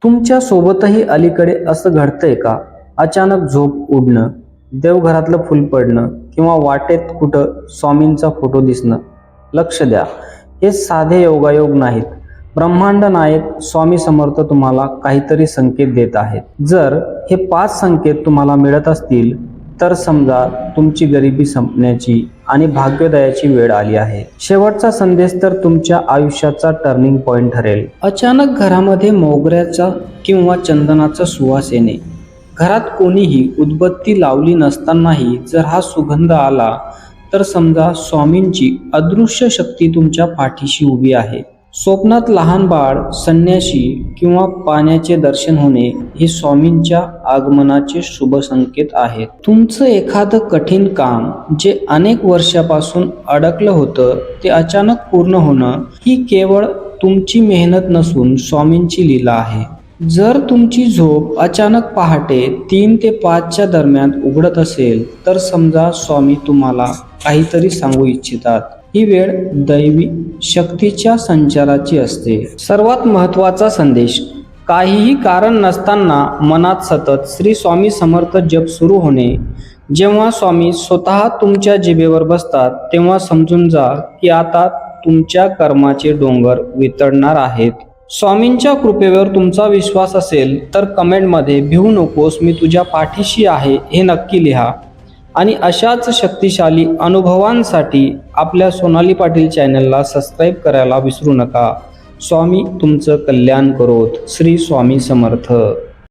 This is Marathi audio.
तुमच्या सोबतही अलीकडे असं घडतंय का? अचानक झोप उडणं, देवघरातलं फुल पडणं किंवा वाटेत कुठं स्वामींचा फोटो दिसणं. लक्ष द्या, हे साधे योगायोग नाहीत. ब्रह्मांड नायक स्वामी समर्थ तुम्हाला काहीतरी संकेत देत आहेत. जर हे 5 संकेत तुम्हाला मिळत असतील तर समजा तुमची गरिबी संपण्याची आणि भाग्योदयाची वेळ आली आहे. शेवटचा संदेश तर तुमच्या आयुष्याचा टर्निंग पॉइंट ठरेल. अचानक घरामध्ये मोगऱ्याचा किंवा चंदनाचा सुवास येणे. घरात कोणीही उदबत्ती लावली नसतानाही जर हा सुगंध आला तर समजा स्वामींची अदृश्य शक्ती तुमच्या पाठीशी उभी आहे. स्वप्नात लहान बाळ, संन्यासी किंवा पाण्याचे दर्शन होणे हे स्वामींच्या आगमनाचे शुभ संकेत आहेत. तुमचं एखादं कठीण काम जे अनेक वर्षापासून अडकलं होतं ते अचानक पूर्ण होणं ही केवळ तुमची मेहनत नसून स्वामींची लीला आहे. जर तुमची झोप अचानक पहाटे 3 ते 5च्या दरम्यान उघडत असेल तर समजा स्वामी तुम्हाला काहीतरी सांगू इच्छितात. ही वेळ दैवी शक्तीच्या संचाराची असते. सर्वात महत्त्वाचा संदेश, काहीही कारण नसताना मनात सतत श्री स्वामी समर्थ जप सुरू होणे. जेव्हा स्वामी स्वतः तुमच्या जिभेवर बसतात तेव्हा समजून जा की आता तुमच्या कर्माचे डोंगर वितळणार आहेत. स्वामींच्या कृपेवर तुमचा विश्वास असेल तर कमेंटमध्ये भिवू नकोस, मी तुझ्या पाठीशी आहे हे नक्की लिहा. आणि अशाच शक्तिशाली अनुभवांसाठी आपल्या सोनाली पाटील चॅनलला सबस्क्राईब करायला विसरू नका. स्वामी तुमचं कल्याण करोत. श्री स्वामी समर्थ.